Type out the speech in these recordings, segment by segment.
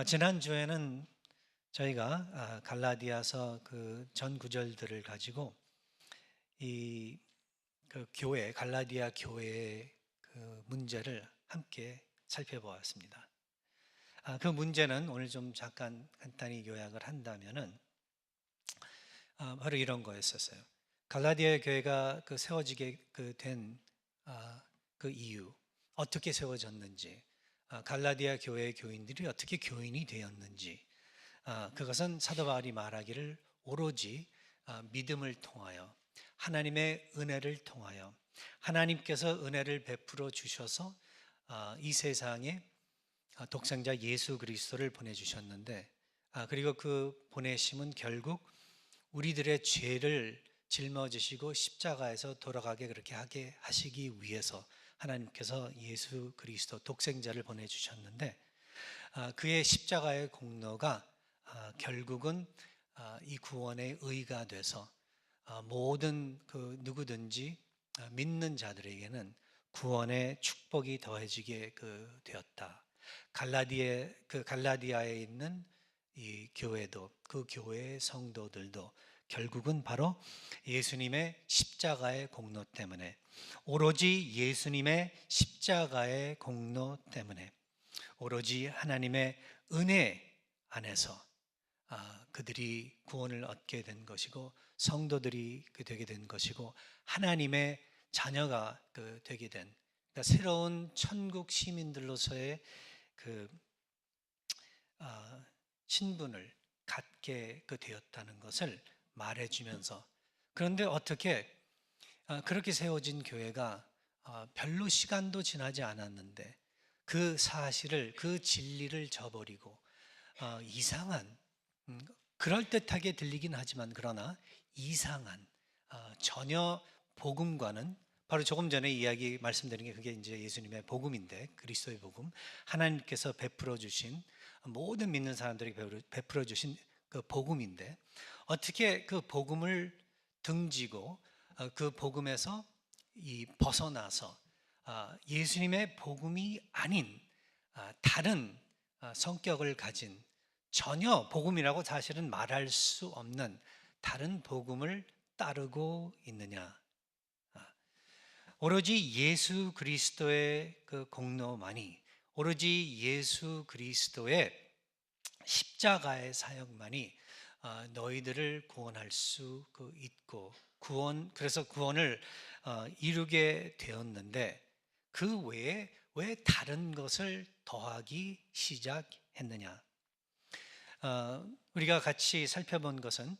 지난주에는 저희가 갈라디아서 그 전 구절들을 가지고 이 교회, 갈라디아 교회의 그 문제를 함께 살펴보았습니다. 그 문제는 오늘 좀 잠깐 간단히 요약을 한다면은 바로 이런 거였었어요. 갈라디아 교회가 그 세워지게 그 이유, 어떻게 세워졌는지, 갈라디아 교회의 교인들이 어떻게 교인이 되었는지, 그것은 사도 바울이 말하기를 오로지 믿음을 통하여 하나님의 은혜를 통하여 하나님께서 은혜를 베풀어 주셔서 이 세상에 독생자 예수 그리스도를 보내주셨는데, 그리고 그 보내심은 결국 우리들의 죄를 짊어지시고 십자가에서 돌아가게 그렇게 하게 하시기 위해서 하나님께서 예수 그리스도 독생자를 보내주셨는데, 그의 십자가의 공로가 결국은 이 구원의 의가 돼서 모든 그 누구든지 믿는 자들에게는 구원의 축복이 더해지게 되었다. 갈라디아에 있는 이 교회도, 그 교회의 성도들도 결국은 바로 예수님의 십자가의 공로 때문에, 오로지 예수님의 십자가의 공로 때문에, 오로지 하나님의 은혜 안에서 그들이 구원을 얻게 된 것이고, 성도들이 되게 된 것이고, 하나님의 자녀가 되게 된, 그러니까 새로운 천국 시민들로서의 그 신분을 갖게 되었다는 것을 말해주면서, 그런데 어떻게 그렇게 세워진 교회가 별로 시간도 지나지 않았는데 그 사실을, 그 진리를 저버리고 이상한, 그럴듯하게 들리긴 하지만 그러나 이상한, 전혀 복음과는, 바로 조금 전에 이야기 말씀드린 게 그게 이제 예수님의 복음인데, 그리스도의 복음, 하나님께서 베풀어 주신, 모든 믿는 사람들에게 베풀어 주신 그 복음인데, 어떻게 그 복음을 등지고 그 복음에서 벗어나서 예수님의 복음이 아닌 다른 성격을 가진, 전혀 복음이라고 사실은 말할 수 없는 다른 복음을 따르고 있느냐. 오로지 예수 그리스도의 그 공로만이, 오로지 예수 그리스도의 십자가의 사역만이 너희들을 구원할 수 있고, 그래서 구원을 이루게 되었는데, 그 외에 왜 다른 것을 더하기 시작했느냐. 우리가 같이 살펴본 것은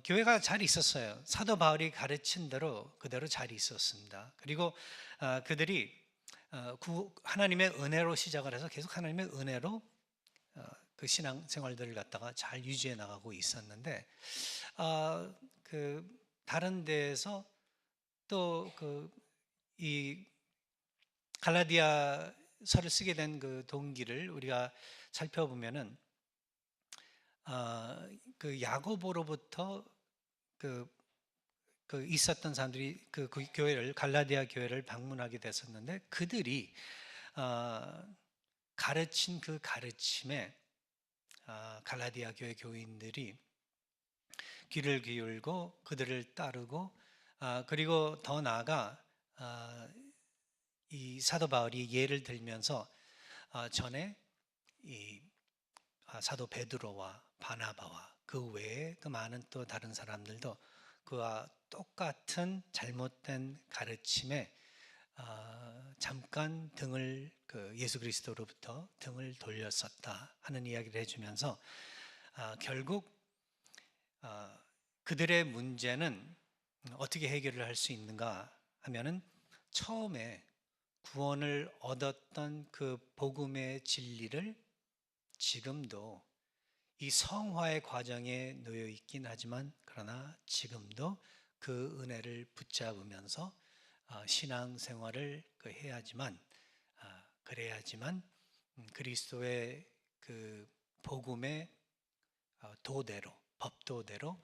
교회가 잘 있었어요. 사도 바울이 가르친 대로 그대로 잘 있었습니다. 그리고 그들이 하나님의 은혜로 시작을 해서 계속 하나님의 은혜로 그 신앙 생활들을 갖다가 잘 유지해 나가고 있었는데, 그 다른 데에서 또 이 갈라디아서를 쓰게 된 그 동기를 우리가 살펴보면은 그 야고보로부터 있었던 사람들이 그 교회를, 갈라디아 교회를 방문하게 됐었는데, 그들이 가르친 그 가르침에 갈라디아 교회 교인들이 귀를 기울고 그들을 따르고, 그리고 더 나아가 이 사도 바울이 예를 들면서 전에 이 사도 베드로와 바나바와 그 외에 그 많은 또 다른 사람들도 그와 똑같은 잘못된 가르침에 잠깐 예수 그리스도로부터 등을 돌렸었다 하는 이야기를 해주면서, 결국 그들의 문제는 어떻게 해결을 할 수 있는가 하면은, 처음에 구원을 얻었던 그 복음의 진리를 지금도 이 성화의 과정에 놓여 있긴 하지만, 그러나 지금도 그 은혜를 붙잡으면서 신앙 생활을 그래야지만 그리스도의 그 복음의 법도대로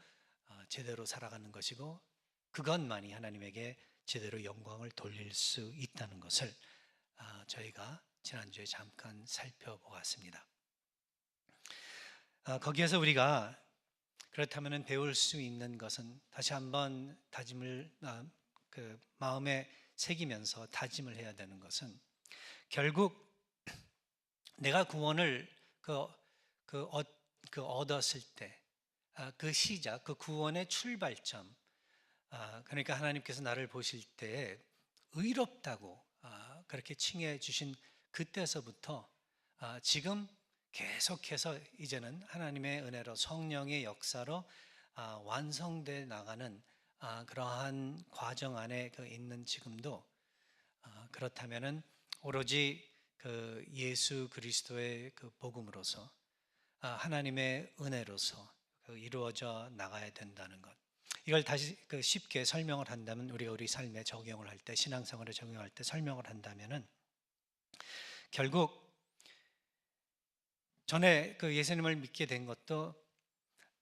제대로 살아가는 것이고, 그것만이 하나님에게 제대로 영광을 돌릴 수 있다는 것을 저희가 지난주에 잠깐 살펴보았습니다. 거기에서 우리가 그렇다면 배울 수 있는 것은 다시 한번 다짐을 그 마음에 새기면서 다짐을 해야 되는 것은 결국 내가 구원을 그, 얻, 얻었을 때 그 시작, 그 구원의 출발점, 그러니까 하나님께서 나를 보실 때 의롭다고 그렇게 칭해 주신 그때서부터 지금 계속해서 이제는 하나님의 은혜로 성령의 역사로 완성돼 나가는 그러한 과정 안에 있는 지금도 그렇다면은 오로지 그 예수 그리스도의 그 복음으로서 하나님의 은혜로서 이루어져 나가야 된다는 것. 이걸 다시 쉽게 설명을 한다면 우리가 우리 삶에 적용을 할 때 신앙생활에 적용할 때 설명을 한다면은 결국 전에 그 예수님을 믿게 된 것도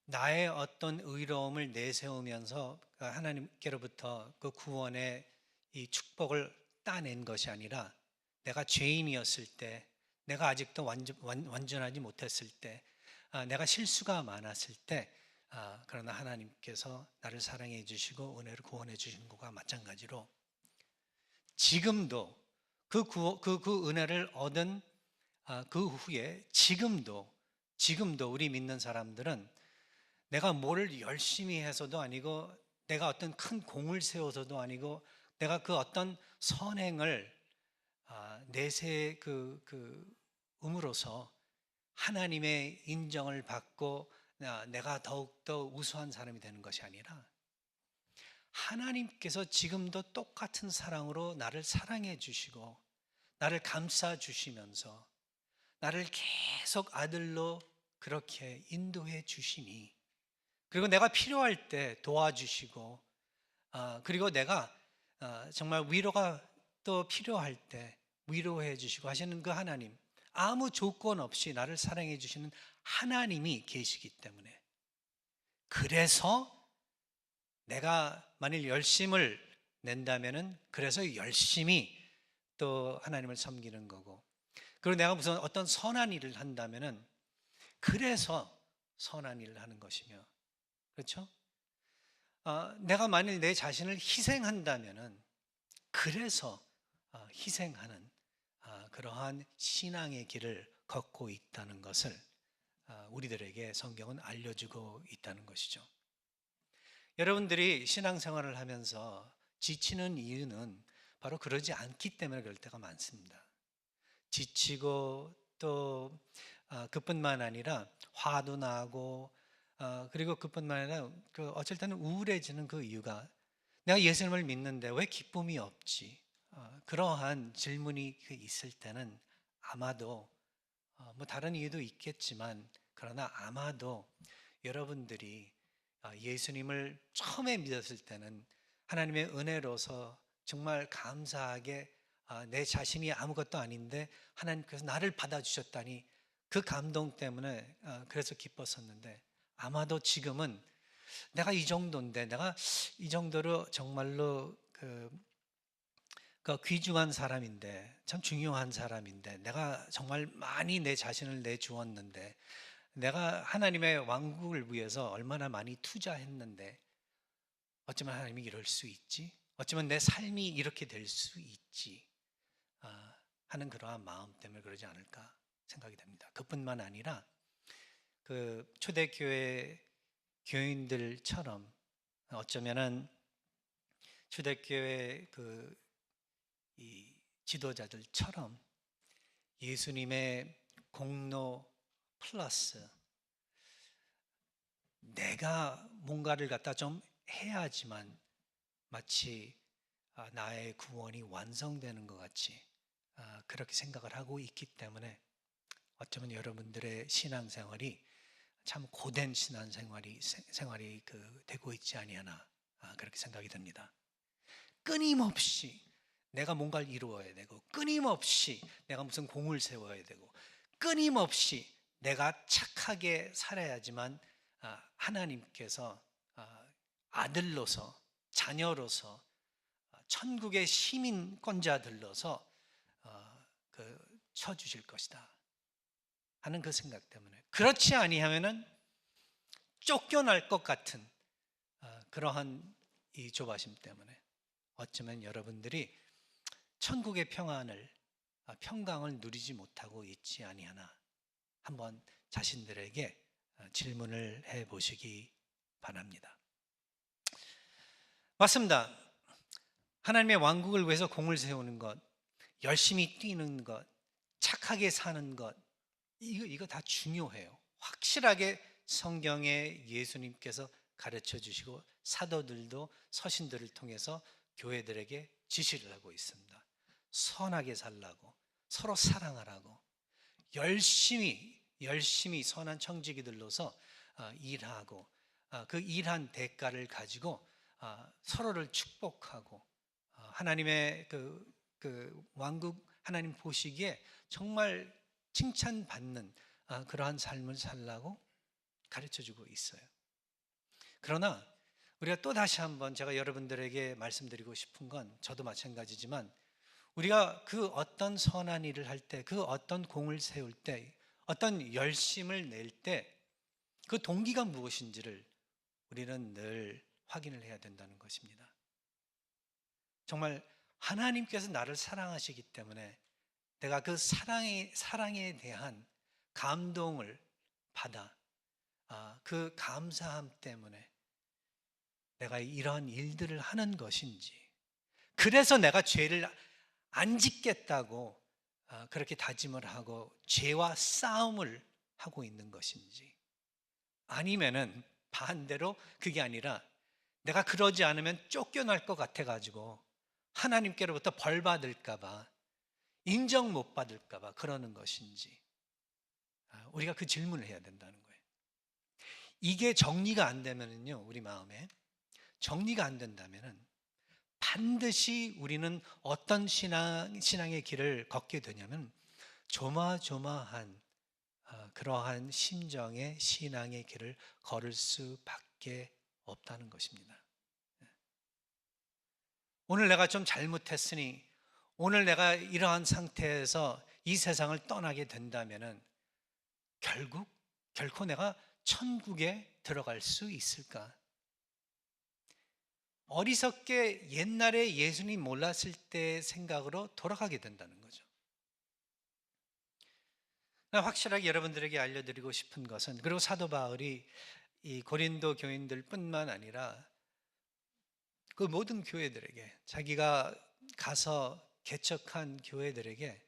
나의 어떤 의로움을 내세우면서 하나님께로부터 그 구원의 이 축복을 따낸 것이 아니라 내가 죄인이었을 때, 내가 아직도 완전하지 못했을 때, 내가 실수가 많았을 때, 그러나 하나님께서 나를 사랑해 주시고 은혜를 구원해 주신 것과 마찬가지로 지금도 그 은혜를 얻은 그 후에 지금도 우리 믿는 사람들은 내가 뭐를 열심히 해서도 아니고 내가 어떤 큰 공을 세워서도 아니고 내가 그 어떤 선행을 내세 음으로써 하나님의 인정을 받고 내가 더욱더 우수한 사람이 되는 것이 아니라 하나님께서 지금도 똑같은 사랑으로 나를 사랑해 주시고 나를 감싸 주시면서 나를 계속 아들로 그렇게 인도해 주시니 그리고 내가 필요할 때 도와주시고 그리고 내가 정말 위로가 또 필요할 때 위로해 주시고 하시는 그 하나님 아무 조건 없이 나를 사랑해 주시는 하나님이 계시기 때문에 그래서 내가 만일 열심을 낸다면은 그래서 열심히 또 하나님을 섬기는 거고 그리고 내가 무슨 어떤 선한 일을 한다면은 그래서 선한 일을 하는 것이며 그렇죠? 내가 만일 내 자신을 희생한다면은 그래서 희생하는 그러한 신앙의 길을 걷고 있다는 것을 우리들에게 성경은 알려주고 있다는 것이죠. 여러분들이 신앙생활을 하면서 지치는 이유는 바로 그러지 않기 때문에 그럴 때가 많습니다. 지치고 또 그뿐만 아니라 화도 나고 그리고 그뿐만 아니라 어쩔 때는 우울해지는 그 이유가 내가 예수님을 믿는데 왜 기쁨이 없지? 그러한 질문이 있을 때는 아마도 뭐 다른 이유도 있겠지만 그러나 아마도 여러분들이 예수님을 처음에 믿었을 때는 하나님의 은혜로서 정말 감사하게 내 자신이 아무것도 아닌데 하나님께서 나를 받아주셨다니 그 감동 때문에 그래서 기뻤었는데 아마도 지금은 내가 이 정도인데 내가 이 정도로 정말로 그 귀중한 사람인데 참 중요한 사람인데 내가 정말 많이 내 자신을 내주었는데 내가 하나님의 왕국을 위해서 얼마나 많이 투자했는데 어쩌면 하나님이 이럴 수 있지? 어쩌면 내 삶이 이렇게 될 수 있지? 하는 그러한 마음 때문에 그러지 않을까 생각이 됩니다. 그뿐만 아니라 그 초대교회 교인들처럼 어쩌면은 초대교회 이 지도자들처럼 예수님의 공로 플러스 내가 뭔가를 갖다 좀 해야지만 마치 나의 구원이 완성되는 것 같이 그렇게 생각을 하고 있기 때문에 어쩌면 여러분들의 신앙생활이 참 고된 생활이 되고 있지 아니하나 그렇게 생각이 듭니다. 끊임없이 내가 뭔가를 이루어야 되고 끊임없이 내가 무슨 공을 세워야 되고 끊임없이 내가 착하게 살아야지만 하나님께서 아들로서 자녀로서 천국의 시민권자들로서 쳐주실 것이다. 하는 그 생각 때문에, 그렇지 아니하면은 쫓겨날 것 같은 그러한 이 조바심 때문에 어쩌면 여러분들이 천국의 평안을, 평강을 누리지 못하고 있지 아니하나 한번 자신들에게 질문을 해 보시기 바랍니다. 맞습니다. 하나님의 왕국을 위해서 공을 세우는 것, 열심히 뛰는 것, 착하게 사는 것, 이거 다 중요해요. 확실하게 성경에 예수님께서 가르쳐 주시고 사도들도 서신들을 통해서 교회들에게 지시를 하고 있습니다. 선하게 살라고, 서로 사랑하라고, 열심히 선한 청지기들로서 일하고, 그 일한 대가를 가지고 서로를 축복하고, 하나님의 그 왕국, 하나님 보시기에 정말 칭찬받는 그러한 삶을 살라고 가르쳐주고 있어요. 그러나 우리가 또 다시 한번 제가 여러분들에게 말씀드리고 싶은 건, 저도 마찬가지지만 우리가 그 어떤 선한 일을 할 때, 그 어떤 공을 세울 때, 어떤 열심을 낼 때 그 동기가 무엇인지를 우리는 늘 확인을 해야 된다는 것입니다. 정말 하나님께서 나를 사랑하시기 때문에 내가 그 사랑에 대한 감동을 받아, 그 감사함 때문에 내가 이러한 일들을 하는 것인지, 그래서 내가 죄를 안 짓겠다고 그렇게 다짐을 하고 죄와 싸움을 하고 있는 것인지, 아니면은 반대로 그게 아니라 내가 그러지 않으면 쫓겨날 것 같아 가지고 하나님께로부터 벌 받을까 봐, 인정 못 받을까 봐 그러는 것인지, 우리가 그 질문을 해야 된다는 거예요. 이게 정리가 안 되면은요, 우리 마음에 정리가 안 된다면은 반드시 우리는 어떤 신앙의 길을 걷게 되냐면 조마조마한 그러한 심정의 신앙의 길을 걸을 수밖에 없다는 것입니다. 오늘 내가 좀 잘못했으니, 오늘 내가 이러한 상태에서 이 세상을 떠나게 된다면은 결코 내가 천국에 들어갈 수 있을까? 어리석게 옛날에 예수님 몰랐을 때 생각으로 돌아가게 된다는 거죠. 확실하게 여러분들에게 알려드리고 싶은 것은, 그리고 사도 바울이 이 고린도 교인들 뿐만 아니라 그 모든 교회들에게, 자기가 가서 개척한 교회들에게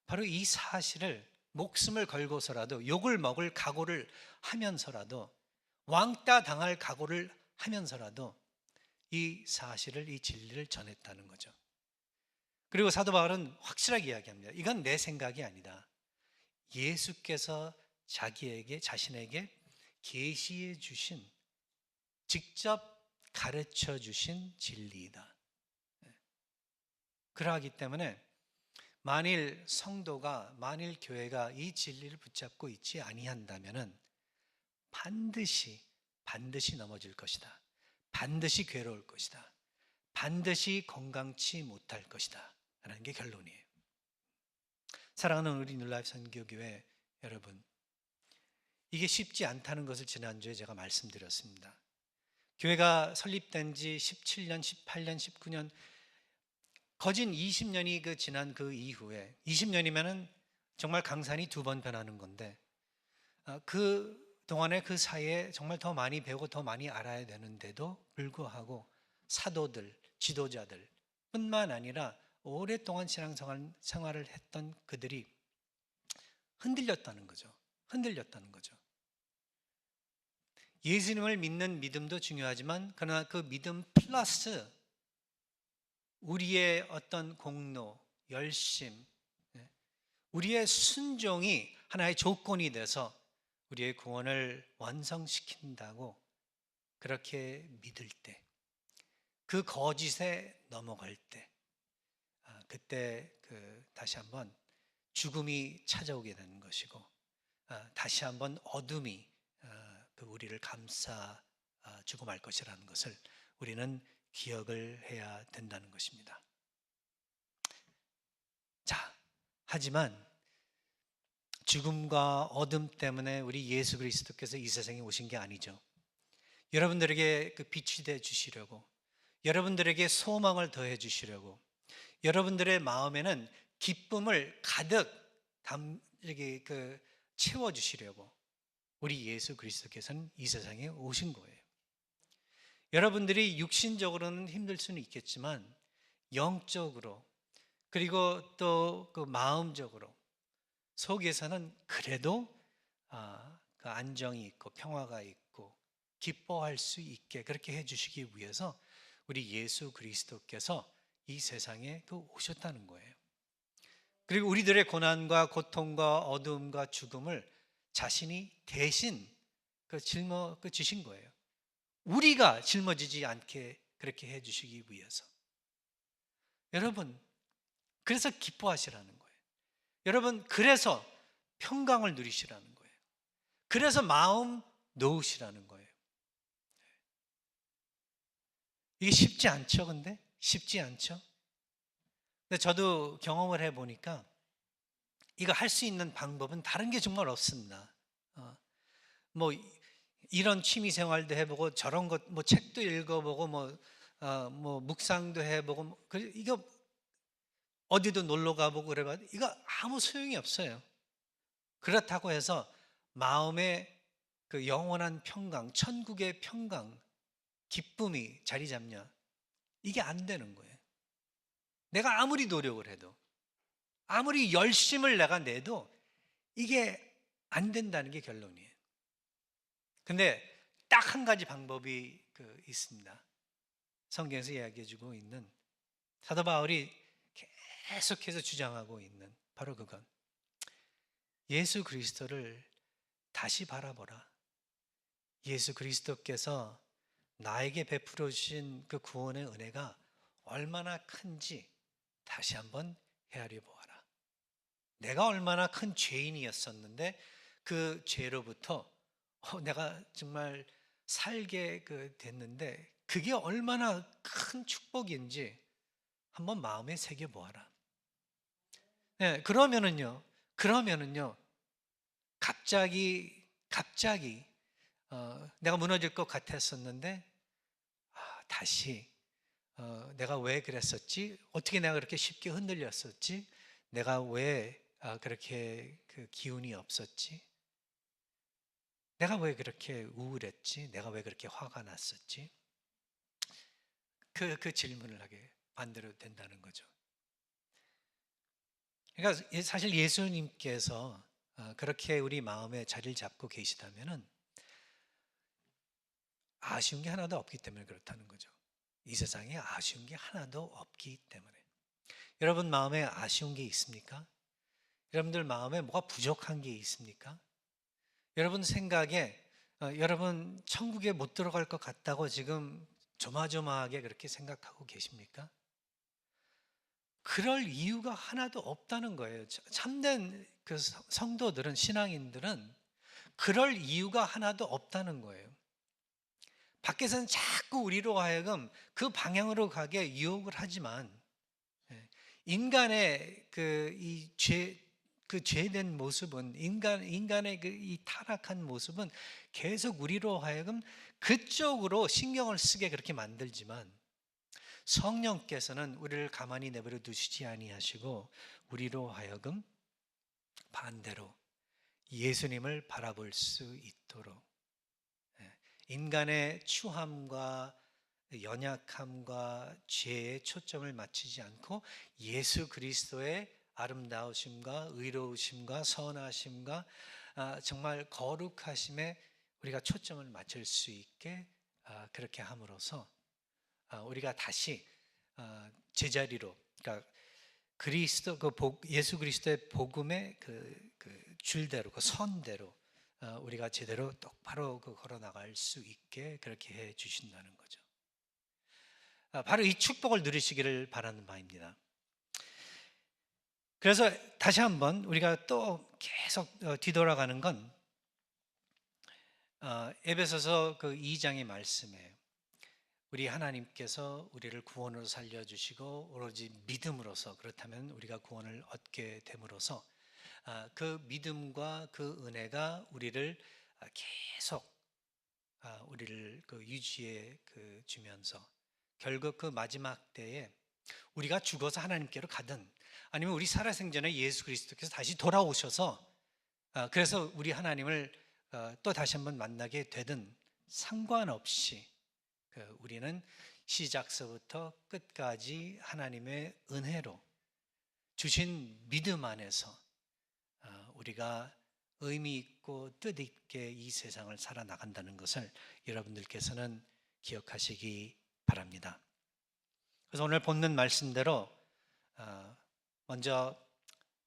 바로 이 사실을 목숨을 걸고서라도, 욕을 먹을 각오를 하면서라도, 왕따 당할 각오를 하면서라도 이 사실을, 이 진리를 전했다는 거죠. 그리고 사도 바울은 확실하게 이야기합니다. 이건 내 생각이 아니다. 예수께서 자신에게 계시해 주신, 직접 가르쳐 주신 진리이다. 그러하기 때문에 만일 성도가, 만일 교회가 이 진리를 붙잡고 있지 아니한다면은 반드시 넘어질 것이다. 반드시 괴로울 것이다. 반드시 건강치 못할 것이다 라는 게 결론이에요. 사랑하는 우리 뉴라이프 선교교회 여러분, 이게 쉽지 않다는 것을 지난주에 제가 말씀드렸습니다. 교회가 설립된 지 17년, 18년, 19년, 거진 20년이 지난 그 이후에, 20년이면은 정말 강산이 2번 변하는 건데, 그 동안에 그 사이에 정말 더 많이 배우고 더 많이 알아야 되는데도 불구하고 사도들, 지도자들 뿐만 아니라 오랫동안 신앙생활을 했던 그들이 흔들렸다는 거죠. 예수님을 믿는 믿음도 중요하지만, 그러나 그 믿음 플러스 우리의 어떤 공로, 열심, 우리의 순종이 하나의 조건이 돼서 우리의 구원을 완성시킨다고 그렇게 믿을 때, 그 거짓에 넘어갈 때, 그때 다시 한번 죽음이 찾아오게 되는 것이고, 다시 한번 어둠이 우리를 감싸주고 말 것이라는 것을 우리는 기억을 해야 된다는 것입니다. 자, 하지만 죽음과 어둠 때문에 우리 예수 그리스도께서 이 세상에 오신 게 아니죠. 여러분들에게 그 빛이 돼 주시려고, 여러분들에게 소망을 더해 주시려고, 여러분들의 마음에는 기쁨을 가득 채워 주시려고 우리 예수 그리스도께서는 이 세상에 오신 거예요. 여러분들이 육신적으로는 힘들 수는 있겠지만 영적으로, 그리고 또 그 마음적으로 속에서는 그래도 그 안정이 있고 평화가 있고 기뻐할 수 있게 그렇게 해주시기 위해서 우리 예수 그리스도께서 이 세상에 오셨다는 거예요. 그리고 우리들의 고난과 고통과 어두움과 죽음을 자신이 대신 짊어지신 거예요. 우리가 짊어지지 않게 그렇게 해주시기 위해서. 여러분, 그래서 기뻐하시라는 거예요. 여러분, 그래서 평강을 누리시라는 거예요. 그래서 마음 놓으시라는 거예요. 이게 쉽지 않죠, 근데? 쉽지 않죠? 근데 저도 경험을 해보니까 이거 할 수 있는 방법은 다른 게 정말 없습니다. 뭐 이런 취미 생활도 해보고 저런 것, 뭐 책도 읽어보고 뭐 묵상도 해보고 이거 어디도 놀러 가보고 그래봐도 이거 아무 소용이 없어요. 그렇다고 해서 마음의 그 영원한 평강, 천국의 평강, 기쁨이 자리 잡냐? 이게 안 되는 거예요. 내가 아무리 노력을 해도, 아무리 열심을 내가 내도 이게 안 된다는 게 결론이에요. 근데 딱 한 가지 방법이 있습니다. 성경에서 이야기해주고 있는, 사도 바울이 계속해서 주장하고 있는 바로 그건 예수 그리스도를 다시 바라보라. 예수 그리스도께서 나에게 베풀어 주신 그 구원의 은혜가 얼마나 큰지 다시 한번 헤아려 보아라. 내가 얼마나 큰 죄인이었었는데 그 죄로부터 내가 정말 살게 됐는데 그게 얼마나 큰 축복인지 한번 마음에 새겨 보아라. 네, 그러면은요, 갑자기 내가 무너질 것 같았었는데 다시 내가 왜 그랬었지? 어떻게 내가 그렇게 쉽게 흔들렸었지? 내가 왜 그렇게 그 기운이 없었지? 내가 왜 그렇게 우울했지? 내가 왜 그렇게 화가 났었지? 그 질문을 하게 반대로 된다는 거죠. 그러니까 사실 예수님께서 그렇게 우리 마음에 자리를 잡고 계시다면은 아쉬운 게 하나도 없기 때문에 그렇다는 거죠. 이 세상에 아쉬운 게 하나도 없기 때문에. 여러분 마음에 아쉬운 게 있습니까? 여러분들 마음에 뭐가 부족한 게 있습니까? 여러분 생각에 여러분 천국에 못 들어갈 것 같다고 지금 조마조마하게 그렇게 생각하고 계십니까? 그럴 이유가 하나도 없다는 거예요. 참된 그 성도들은, 신앙인들은 그럴 이유가 하나도 없다는 거예요. 밖에서는 자꾸 우리로 하여금 그 방향으로 가게 유혹을 하지만 인간의 그 죄된 모습은, 인간의 이 타락한 모습은 계속 우리로 하여금 그쪽으로 신경을 쓰게 그렇게 만들지만 성령께서는 우리를 가만히 내버려 두시지 아니하시고 우리로 하여금 반대로 예수님을 바라볼 수 있도록 인간의 추함과 연약함과 죄에 초점을 맞추지 않고 예수 그리스도의 아름다우심과 의로우심과 선하심과 정말 거룩하심에 우리가 초점을 맞출 수 있게 그렇게 함으로써 우리가 다시 제자리로, 그러니까 예수 그리스도의 복음의 그 줄대로, 그 선대로 우리가 제대로 똑바로 걸어 나갈 수 있게 그렇게 해 주신다는 거죠. 바로 이 축복을 누리시기를 바라는 바입니다. 그래서 다시 한번 우리가 또 계속 뒤돌아가는 건 에베소서 그 2장의 말씀이에요. 우리 하나님께서 우리를 구원으로 살려주시고 오로지 믿음으로써, 그렇다면 우리가 구원을 얻게 됨으로써 그 믿음과 그 은혜가 우리를 계속 우리를 유지해 주면서 결국 그 마지막 때에 우리가 죽어서 하나님께로 가든 아니면 우리 살아생전에 예수 그리스도께서 다시 돌아오셔서 그래서 우리 하나님을 또 다시 한번 만나게 되든 상관없이 우리는 시작서부터 끝까지 하나님의 은혜로 주신 믿음 안에서 우리가 의미 있고 뜻 있게 이 세상을 살아나간다는 것을 여러분들께서는 기억하시기 바랍니다. 그래서 오늘 본문 말씀대로 먼저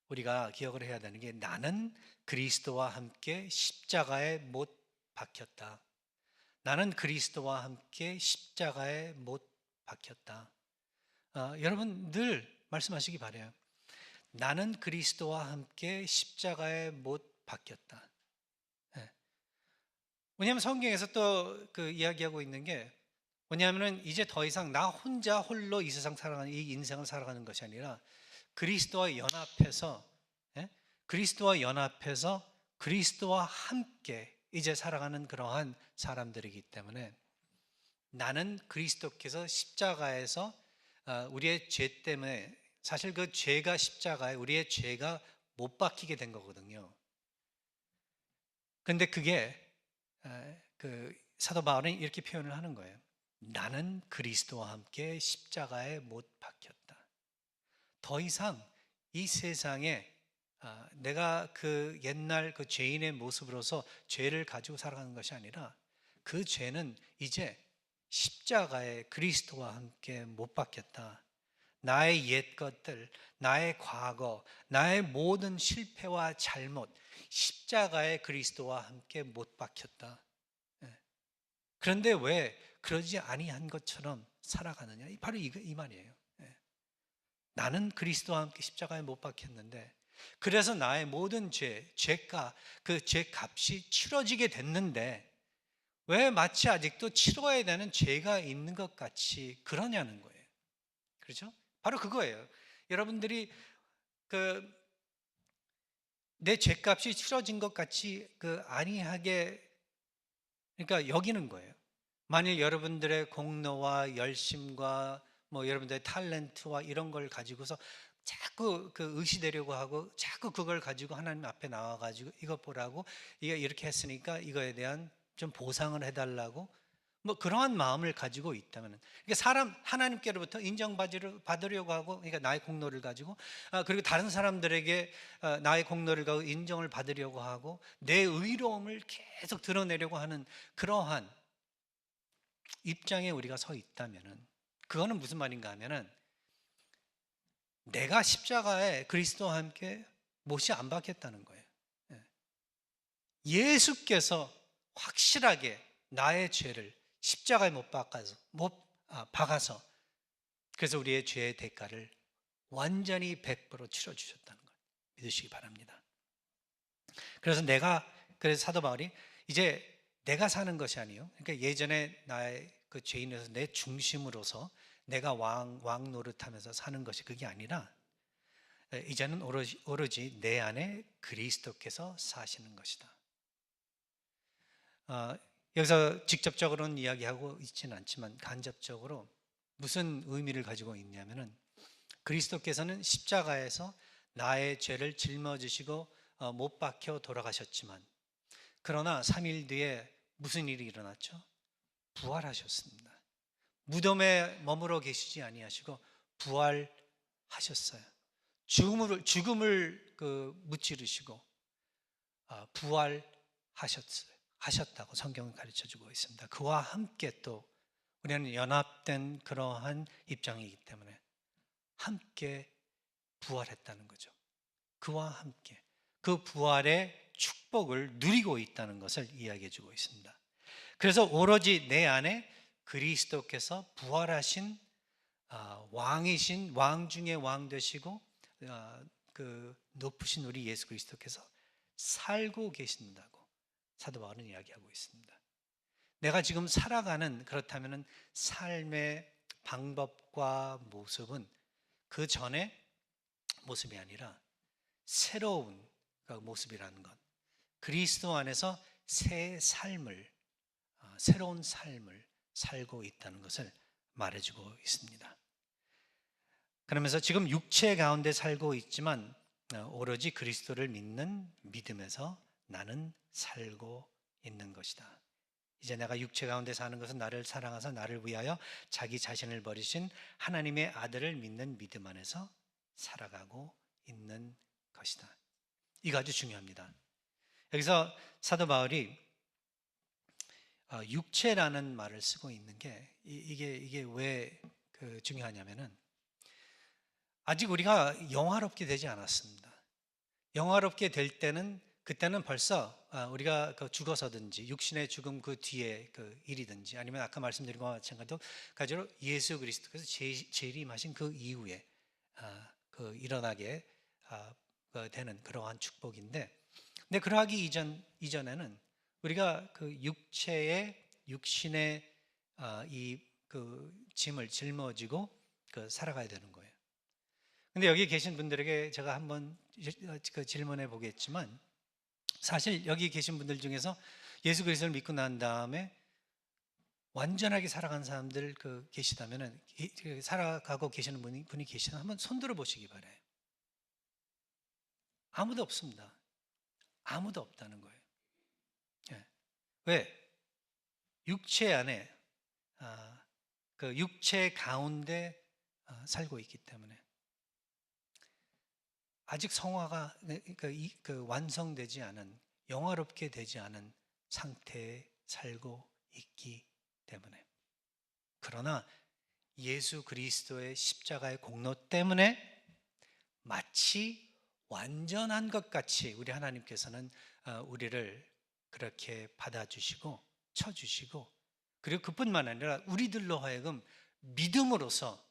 우리가 기억을 해야 되는 게 나는 그리스도와 함께 십자가에 못 박혔다. 나는 그리스도와 함께 십자가에 못 박혔다. 여러분 늘 말씀하시기 바라요. 나는 그리스도와 함께 십자가에 못 박혔다. 네. 왜냐하면 성경에서 또 이야기하고 있는 게 뭐냐면은 이제 더 이상 나 혼자 홀로 이 세상 살아가는 이 인생을 살아가는 것이 아니라 그리스도와 연합해서 그리스도와 함께 이제 살아가는 그러한 사람들이기 때문에 나는 그리스도께서 십자가에서 우리의 죄 때문에 사실 그 죄가 십자가에 우리의 죄가 못 박히게 된 거거든요. 그런데 그게 사도 바울은 이렇게 표현을 하는 거예요. 나는 그리스도와 함께 십자가에 못 박혔다. 더 이상 이 세상에 내가 그 옛날 그 죄인의 모습으로서 죄를 가지고 살아가는 것이 아니라 그 죄는 이제 십자가에 그리스도와 함께 못 박혔다. 나의 옛 것들, 나의 과거, 나의 모든 실패와 잘못, 십자가에 그리스도와 함께 못 박혔다. 그런데 왜 그러지 아니한 것처럼 살아가느냐? 바로 이 말이에요. 나는 그리스도와 함께 십자가에 못 박혔는데 그래서 나의 모든 죄가 그 죄값이 치러지게 됐는데 왜 마치 아직도 치러야 되는 죄가 있는 것 같이 그러냐는 거예요. 그렇죠? 바로 그거예요. 여러분들이 내 죄값이 치러진 것 같이 아니하게 그러니까 여기는 거예요. 만일 여러분들의 공로와 열심과 여러분들의 탤런트와 이런 걸 가지고서 자꾸 의시되려고 하고 자꾸 그걸 가지고 하나님 앞에 나와가지고 이것 보라고 이게 이렇게 했으니까 이거에 대한 좀 보상을 해달라고 그러한 마음을 가지고 있다면 그러니까 하나님께로부터 인정받으려고 하고 그러니까 나의 공로를 가지고 그리고 다른 사람들에게 나의 공로를 가지고 인정을 받으려고 하고 내 의로움을 계속 드러내려고 하는 그러한 입장에 우리가 서 있다면은 그거는 무슨 말인가 하면은 내가 십자가에 그리스도와 함께 못이 안 박혔다는 거예요. 예수께서 확실하게 나의 죄를 십자가에 못 박아서 그래서 우리의 죄의 대가를 완전히 100% 치러주셨다는 걸 믿으시기 바랍니다. 그래서 사도 바울이 이제 내가 사는 것이 아니요. 그러니까 예전에 나의 그 죄인에서 내 중심으로서 내가 왕 노릇하면서 사는 것이 그게 아니라 이제는 오로지 내 안에 그리스도께서 사시는 것이다. 여기서 직접적으로는 이야기하고 있지는 않지만 간접적으로 무슨 의미를 가지고 있냐면은 그리스도께서는 십자가에서 나의 죄를 짊어지시고 못 박혀 돌아가셨지만 그러나 3일 뒤에 무슨 일이 일어났죠? 부활하셨습니다. 무덤에 머물러 계시지 아니하시고 부활하셨어요. 죽음을 무찌르시고 부활하셨다고 성경은 가르쳐주고 있습니다. 그와 함께 또 우리는 연합된 그러한 입장이기 때문에 함께 부활했다는 거죠. 그와 함께 그 부활의 축복을 누리고 있다는 것을 이야기해 주고 있습니다. 그래서 오로지 내 안에 그리스도께서 부활하신 왕이신 왕 중에 왕 되시고 그 높으신 우리 예수 그리스도께서 살고 계신다고 사도 바울은 이야기하고 있습니다. 내가 지금 살아가는 그렇다면 삶의 방법과 모습은 그 전에 모습이 아니라 새로운 모습이라는 것, 그리스도 안에서 새 삶을, 새로운 삶을 살고 있다는 것을 말해주고 있습니다. 그러면서 지금 육체 가운데 살고 있지만 오로지 그리스도를 믿는 믿음에서 나는 살고 있는 것이다. 이제 내가 육체 가운데 사는 것은 나를 사랑하사 나를 위하여 자기 자신을 버리신 하나님의 아들을 믿는 믿음 안에서 살아가고 있는 것이다. 이거 아주 중요합니다. 여기서 사도 바울이 육체라는 말을 쓰고 있는 게 이게 왜 중요하냐면은 아직 우리가 영화롭게 되지 않았습니다. 영화롭게 될 때는 그때는 벌써 우리가 죽어서든지 육신의 죽음 그 뒤에 그 일이든지 아니면 아까 말씀드린 것과 마찬가지로 예수 그리스도께서 재림하신 그 이후에 일어나게 되는 그러한 축복인데, 근데 그러하기 이전에는 우리가 그 육신의 이 짐을 짊어지고 살아가야 되는 거예요. 근데 여기 계신 분들에게 제가 한번 질문해 보겠지만, 사실 여기 계신 분들 중에서 예수 그리스도를 믿고 난 다음에 완전하게 살아간 사람들 계시다면은, 살아가고 계시는 분이 계시다면 한번 손들어 보시기 바라요. 아무도 없습니다. 아무도 없다는 거예요. 예. 왜? 육체 안에 육체 가운데 살고 있기 때문에 아직 성화가 완성되지 않은, 영화롭게 되지 않은 상태에 살고 있기 때문에. 그러나 예수 그리스도의 십자가의 공로 때문에 마치 완전한 것 같이 우리 하나님께서는 우리를 그렇게 받아주시고 쳐주시고, 그리고 그뿐만 아니라 우리들로 하여금 믿음으로써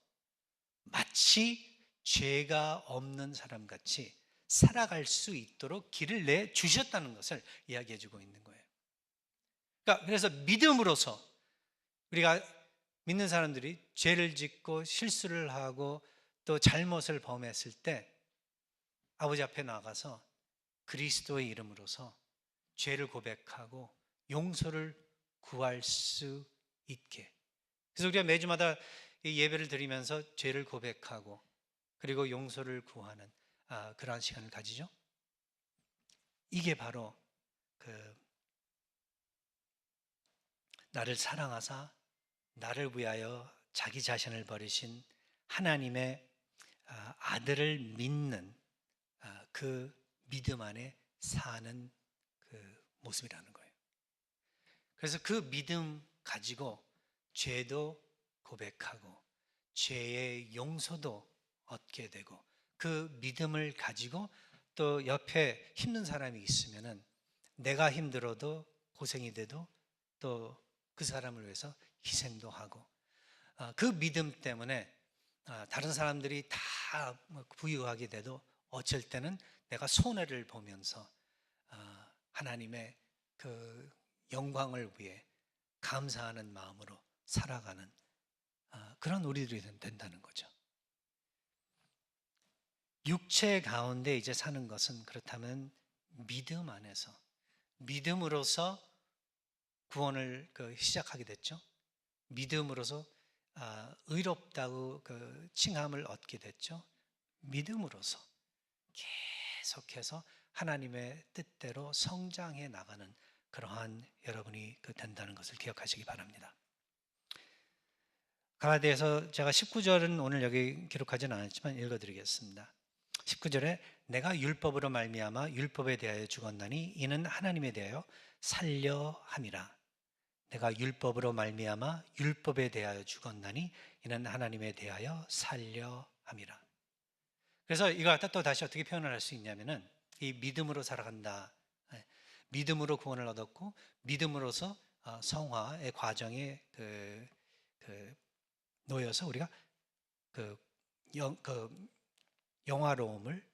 마치 죄가 없는 사람같이 살아갈 수 있도록 길을 내주셨다는 것을 이야기해 주고 있는 거예요. 그래서 믿음으로써 우리가 믿는 사람들이 죄를 짓고 실수를 하고 또 잘못을 범했을 때 아버지 앞에 나가서 그리스도의 이름으로서 죄를 고백하고 용서를 구할 수 있게. 그래서 우리가 매주마다 예배를 드리면서 죄를 고백하고 그리고 용서를 구하는 그러한 시간을 가지죠. 이게 바로 나를 사랑하사 나를 위하여 자기 자신을 버리신 하나님의 아들을 믿는 그 믿음 안에 사는 그 모습이라는 거예요. 그래서 그 믿음 가지고 죄도 고백하고 죄의 용서도 얻게 되고, 그 믿음을 가지고 또 옆에 힘든 사람이 있으면은 내가 힘들어도 고생이 돼도 또 그 사람을 위해서 희생도 하고, 그 믿음 때문에 다른 사람들이 다 부유하게 돼도 어쩔 때는 내가 손해를 보면서 하나님의 그 영광을 위해 감사하는 마음으로 살아가는 그런 우리들이 된다는 거죠. 육체 가운데 이제 사는 것은 그렇다면 믿음 안에서, 믿음으로서 구원을 시작하게 됐죠. 믿음으로서 의롭다고 칭함을 얻게 됐죠. 믿음으로서 계속해서 하나님의 뜻대로 성장해 나가는 그러한 여러분이 된다는 것을 기억하시기 바랍니다. 갈라디아서 제가 19절은 오늘 여기 기록하지는 않았지만 읽어드리겠습니다. 19절에 내가 율법으로 말미암아 율법에 대하여 죽었나니 이는 하나님에 대하여 살려 함이라. 내가 율법으로 말미암아 율법에 대하여 죽었나니 이는 하나님에 대하여 살려 함이라. 그래서 이거 갖다 또 다시 어떻게 표현을 할 수 있냐면은, 이 믿음으로 살아간다, 믿음으로 구원을 얻었고 믿음으로서 성화의 과정에 놓여서 우리가 영화로움을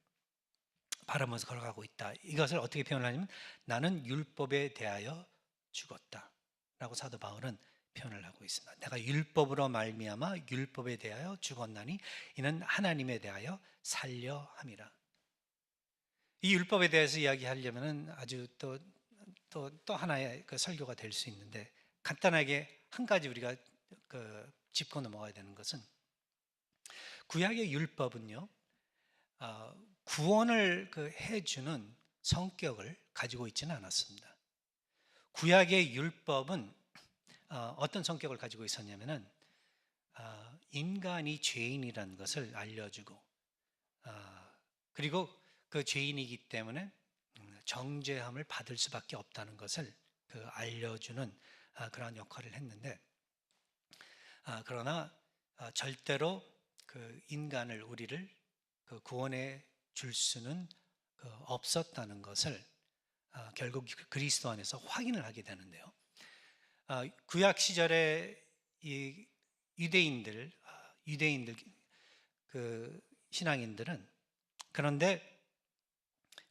바라면서 걸어가고 있다. 이것을 어떻게 표현하냐면 나는 율법에 대하여 죽었다 라고 사도 바울은 표현을 하고 있습니다. 내가 율법으로 말미암아 율법에 대하여 죽었나니 이는 하나님에 대하여 살려 함이라. 이 율법에 대해서 이야기하려면은 아주 또 하나의 그 설교가 될 수 있는데, 간단하게 한 가지 우리가 짚고 넘어가야 되는 것은, 구약의 율법은요, 구원을 해주는 성격을 가지고 있지는 않았습니다. 구약의 율법은 어떤 성격을 가지고 있었냐면은, 인간이 죄인이라는 것을 알려주고, 그리고 그 죄인이기 때문에 정죄함을 받을 수밖에 없다는 것을 알려주는 그러한 역할을 했는데, 그러나 절대로 인간을, 우리를 구원해 줄 수는 없었다는 것을 결국 그리스도 안에서 확인을 하게 되는데요. 구약 시절에 이 유대인들 신앙인들은, 그런데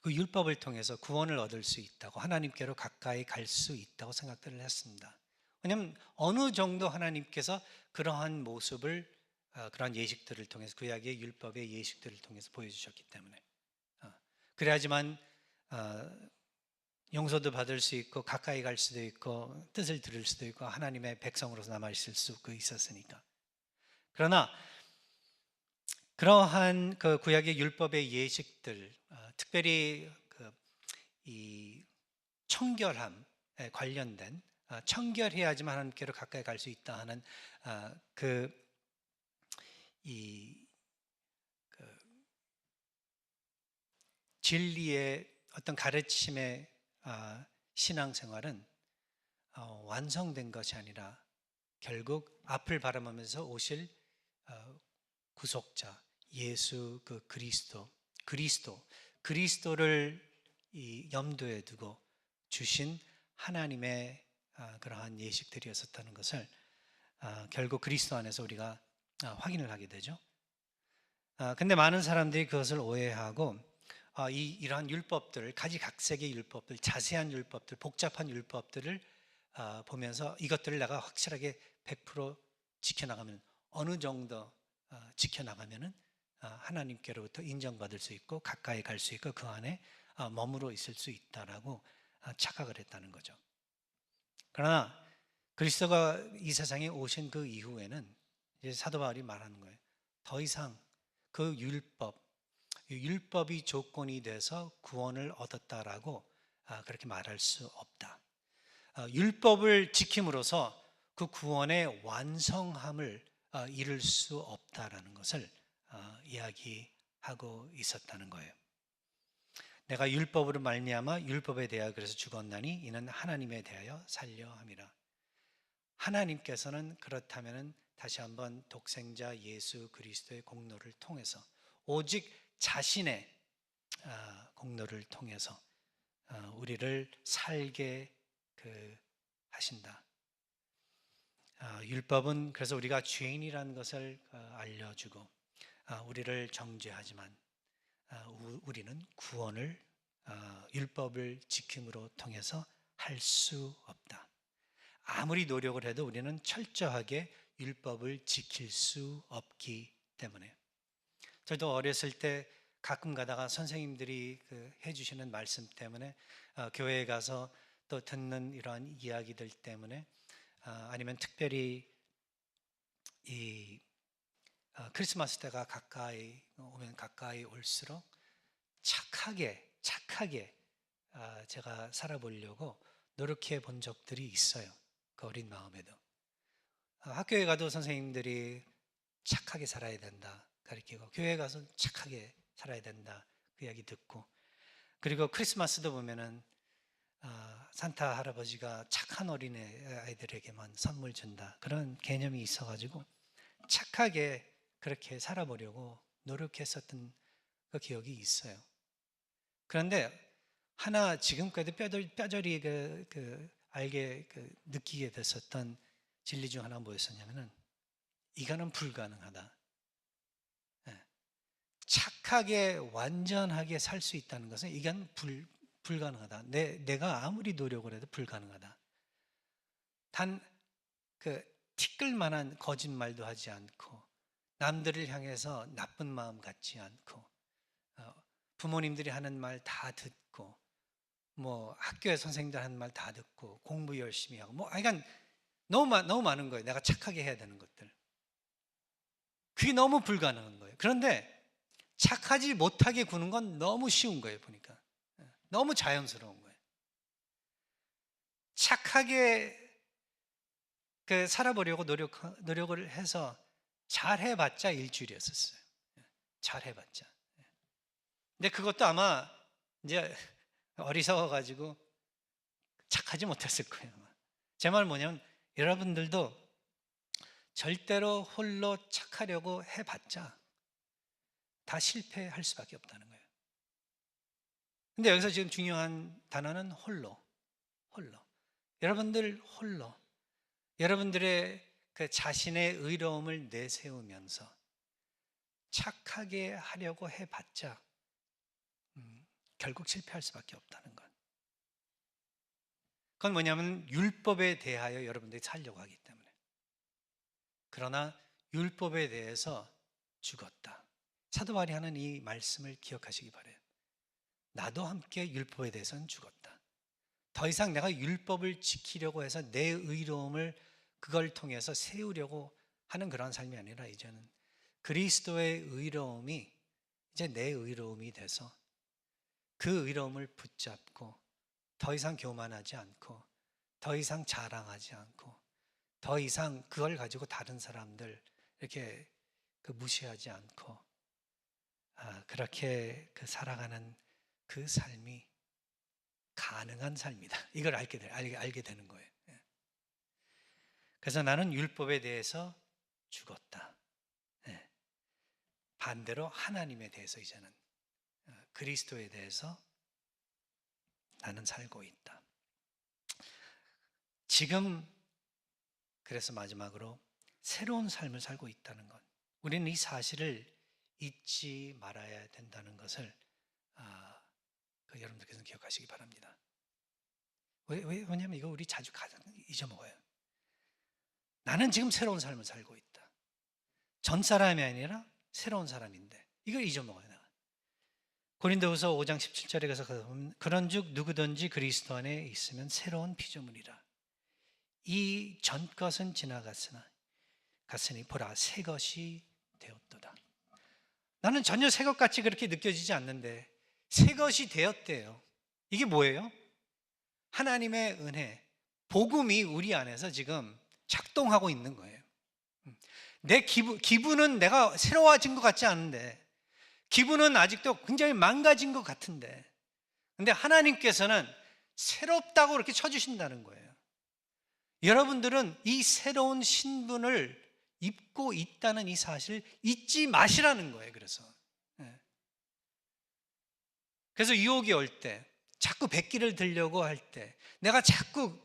그 율법을 통해서 구원을 얻을 수 있다고, 하나님께로 가까이 갈 수 있다고 생각들을 했습니다. 왜냐하면 어느 정도 하나님께서 그러한 모습을, 그러한 예식들을 통해서, 구약의 율법의 예식들을 통해서 보여주셨기 때문에, 그래야지만 용서도 받을 수 있고 가까이 갈 수도 있고 뜻을 들을 수도 있고 하나님의 백성으로서 남아 있을 수 있었으니까. 그러나 그러한 구약의 율법의 예식들, 특별히 이 청결함에 관련된, 청결해야지만 하나님께로 가까이 갈 수 있다 하는 진리의 어떤 가르침의 신앙생활은 완성된 것이 아니라 결국 앞을 바라보면서 오실 구속자 예수 그리스도를 이 염두에 두고 주신 하나님의 그러한 예식들이었었다는 것을 결국 그리스도 안에서 우리가 확인을 하게 되죠. 근데 많은 사람들이 그것을 오해하고 이러한 율법들을, 가지각색의 율법들, 자세한 율법들, 복잡한 율법들을 보면서 이것들을 내가 확실하게 100% 지켜나가면, 어느 정도 지켜나가면은 하나님께로부터 인정받을 수 있고 가까이 갈 수 있고 그 안에 머무러 있을 수 있다라고 착각을 했다는 거죠. 그러나 그리스도가 이 세상에 오신 그 이후에는 이제 사도 바울이 말하는 거예요. 더 이상 그 율법이 조건이 돼서 구원을 얻었다라고 그렇게 말할 수 없다. 율법을 지킴으로써 그 구원의 완성함을 이룰 수 없다라는 것을 이야기하고 있었다는 거예요. 내가 율법으로 말미암아 율법에 대하여 그래서 죽었나니 이는 하나님에 대하여 살려 함이라. 하나님께서는 그렇다면은 다시 한번 독생자 예수 그리스도의 공로를 통해서, 오직 자신의 공로를 통해서 우리를 살게 하신다. 율법은 그래서 우리가 죄인이라는 것을 알려주고 우리를 정죄하지만 우리는 구원을 율법을 지킴으로 통해서 할 수 없다. 아무리 노력을 해도 우리는 철저하게 율법을 지킬 수 없기 때문에. 저도 어렸을 때 가끔 가다가 선생님들이 해주시는 말씀 때문에, 교회에 가서 또 듣는 이러한 이야기들 때문에, 아니면 특별히 이 크리스마스 때가 가까이 오면 가까이 올수록 착하게 제가 살아보려고 노력해 본 적들이 있어요. 그 어린 마음에도. 학교에 가도 선생님들이 착하게 살아야 된다 가르치고, 교회에 가서 착하게 살아야 된다 그 이야기 듣고, 그리고 크리스마스도 보면은 산타 할아버지가 착한 어린애 아이들에게만 선물 준다 그런 개념이 있어가지고 착하게 그렇게 살아보려고 노력했었던 그 기억이 있어요. 그런데 하나 지금까지 뼈저리 알게 느끼게 됐었던 진리 중 하나가 뭐였었냐면은, 이거는 불가능하다. 착하게 완전하게 살 수 있다는 것은 이건 불가능하다. 내가 아무리 노력을 해도 불가능하다. 단 티끌만한 거짓말도 하지 않고, 남들을 향해서 나쁜 마음 갖지 않고, 부모님들이 하는 말 다 듣고, 뭐 학교의 선생님들 하는 말 다 듣고, 공부 열심히 하고, 뭐 그러니까 너무 많은 거예요. 내가 착하게 해야 되는 것들. 그게 너무 불가능한 거예요. 그런데 착하지 못하게 구는 건 너무 쉬운 거예요. 보니까 너무 자연스러운 거예요. 착하게 살아보려고 노력을 해서 잘 해봤자 일주일이었었어요. 잘 해봤자. 근데 그것도 아마 이제 어리석어가지고 착하지 못했을 거예요. 제 말 뭐냐면, 여러분들도 절대로 홀로 착하려고 해봤자 다 실패할 수밖에 없다는 거예요. 근데 여기서 지금 중요한 단어는 홀로. 여러분들 홀로, 여러분들의 그 자신의 의로움을 내세우면서 착하게 하려고 해봤자 결국 실패할 수밖에 없다는 것. 그건 뭐냐면 율법에 대하여 여러분들이 살려고 하기 때문에. 그러나 율법에 대해서 죽었다. 사도 바울이 하는 이 말씀을 기억하시기 바라요. 나도 함께 율법에 대해서는 죽었다. 더 이상 내가 율법을 지키려고 해서 내 의로움을 그걸 통해서 세우려고 하는 그런 삶이 아니라, 이제는 그리스도의 의로움이 이제 내 의로움이 돼서 그 의로움을 붙잡고 더 이상 교만하지 않고, 더 이상 자랑하지 않고, 더 이상 그걸 가지고 다른 사람들 이렇게 무시하지 않고, 그렇게 살아가는 그 삶이 가능한 삶이다. 이걸 알게 되는 거예요. 그래서 나는 율법에 대해서 죽었다. 반대로 하나님에 대해서 이제는 그리스도에 대해서 나는 살고 있다. 지금 그래서 마지막으로 새로운 삶을 살고 있다는 것, 우리는 이 사실을 잊지 말아야 된다는 것을 여러분들께서 기억하시기 바랍니다. 왜냐하면 이거 우리 자주 잊어먹어요. 나는 지금 새로운 삶을 살고 있다. 전 사람이 아니라 새로운 사람인데 이걸 잊어먹어요. 고린도후서 5장 17절에 가서 그런즉 누구든지 그리스도 안에 있으면 새로운 피조물이라. 이 전 것은 갔으니 보라 새 것이 되었도다. 나는 전혀 새 것 같이 그렇게 느껴지지 않는데 새 것이 되었대요. 이게 뭐예요? 하나님의 은혜, 복음이 우리 안에서 지금 작동하고 있는 거예요. 내 기분은 내가 새로워진 것 같지 않은데, 기분은 아직도 굉장히 망가진 것 같은데, 근데 하나님께서는 새롭다고 이렇게 쳐주신다는 거예요. 여러분들은 이 새로운 신분을 입고 있다는 이 사실을 잊지 마시라는 거예요. 그래서 유혹이 올 때, 자꾸 백기를 들려고 할 때, 내가 자꾸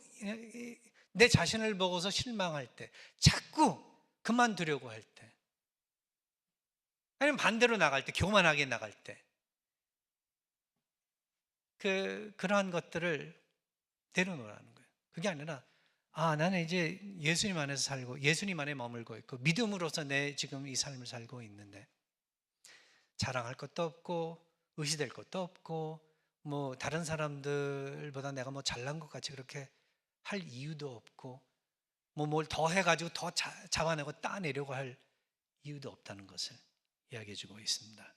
내 자신을 보고서 실망할 때, 자꾸 그만두려고 할 때, 아니면 반대로 나갈 때, 교만하게 나갈 때, 그러한 것들을 내려놓으라는 거예요. 그게 아니라, 나는 이제 예수님 안에서 살고 예수님 안에 머물고 있고 믿음으로서 내 지금 이 삶을 살고 있는데, 자랑할 것도 없고 의시될 것도 없고, 뭐 다른 사람들보다 내가 뭐 잘난 것 같이 그렇게 할 이유도 없고, 뭐 뭘 더 해가지고 더 잡아내고 따내려고 할 이유도 없다는 것을 이야기해 주고 있습니다.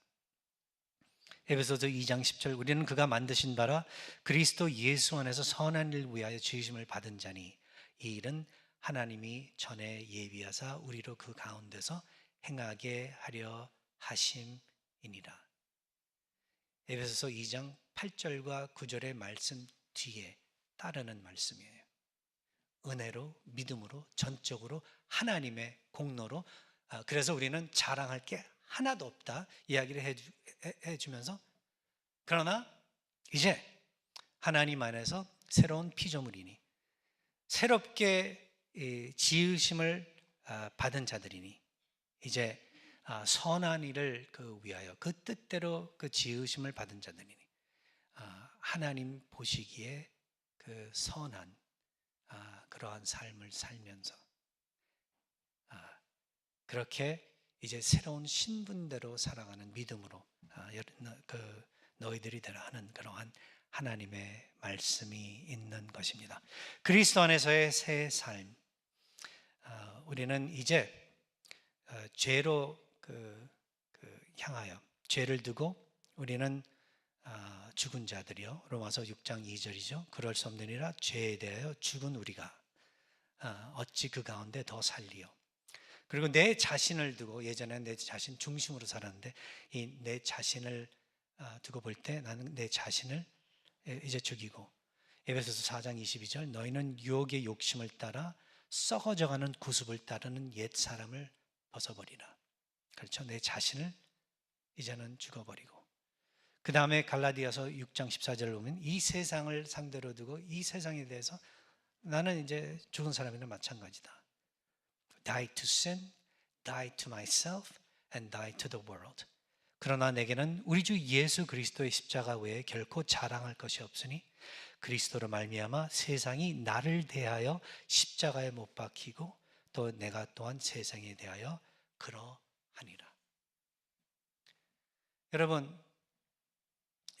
에베소서 2장 10절, 우리는 그가 만드신 바라 그리스도 예수 안에서 선한 일 위하여 지으심을 받은 자니 이 일은 하나님이 전에 예비하사 우리로 그 가운데서 행하게 하려 하심이니라. 에베소서 2장 8절과 9절의 말씀 뒤에 따르는 말씀이에요. 은혜로, 믿음으로, 전적으로 하나님의 공로로, 그래서 우리는 자랑할 게 하나도 없다 이야기를 해주면서, 그러나 이제 하나님 안에서 새로운 피조물이니, 새롭게 지으심을 받은 자들이니, 이제 선한 일을 위하여 그 뜻대로 그 지으심을 받은 자들이니, 하나님 보시기에 그 선한 그러한 삶을 살면서 그렇게 이제 새로운 신분대로 살아가는 믿음으로 너희들이 되라 하는 그러한 하나님의 말씀이 있는 것입니다. 그리스도 안에서의 새 삶. 우리는 이제 죄로 향하여 죄를 두고 우리는 죽은 자들이요. 로마서 6장 2절이죠. 그럴 수 없느니라 죄에 대하여 죽은 우리가 어찌 그 가운데 더 살리요. 그리고 내 자신을 두고, 예전에 내 자신 중심으로 살았는데 이 내 자신을 두고 볼 때 나는 내 자신을 이제 죽이고, 에베소서 4장 22절 너희는 유혹의 욕심을 따라 썩어져가는 구습을 따르는 옛 사람을 벗어버리라. 그렇죠. 내 자신을 이제는 죽어버리고, 그 다음에 갈라디아서 6장 14절을 보면 이 세상을 상대로 두고 이 세상에 대해서 나는 이제 죽은 사람이나 마찬가지다. Die to sin, die to myself, and die to the world. 그러나 내게는 우리 주 예수 그리스도의 십자가 외에 결코 자랑할 것이 없으니 그리스도로 말미암아 세상이 나를 대하여 십자가에 못 박히고 또 내가 또한 세상에 대하여 그러하니라.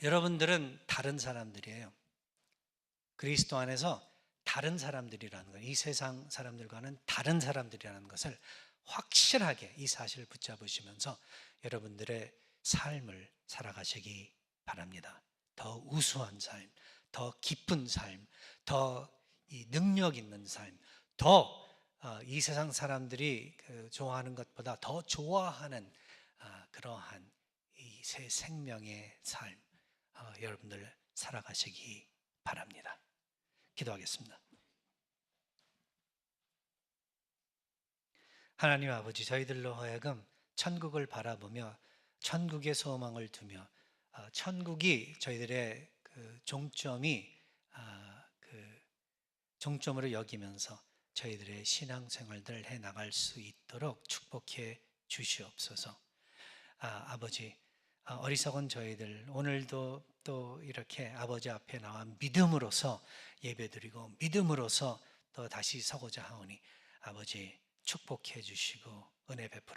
여러분들은 다른 사람들이에요. 그리스도 안에서 다른 사람들이라는 것, 이 세상 사람들과는 다른 사람들이라는 것을 확실하게 이 사실을 붙잡으시면서 여러분들의 삶을 살아가시기 바랍니다. 더 우수한 삶, 더 기쁜 삶, 더 능력 있는 삶, 더 이 세상 사람들이 좋아하는 것보다 더 좋아하는 그러한 이 새 생명의 삶, 여러분들 살아가시기 바랍니다. 기도하겠습니다. 하나님 아버지, 저희들로 하여금 천국을 바라보며 천국의 소망을 두며 천국이 저희들의 종점이 종점으로 여기면서 저희들의 신앙생활들을 해나갈 수 있도록 축복해 주시옵소서. 아버지, 어리석은 저희들 오늘도 또 이렇게 아버지 앞에 나와 믿음으로서 예배드리고 믿음으로서 또 다시 서고자 하오니 아버지 축복해 주시고 은혜 베풀어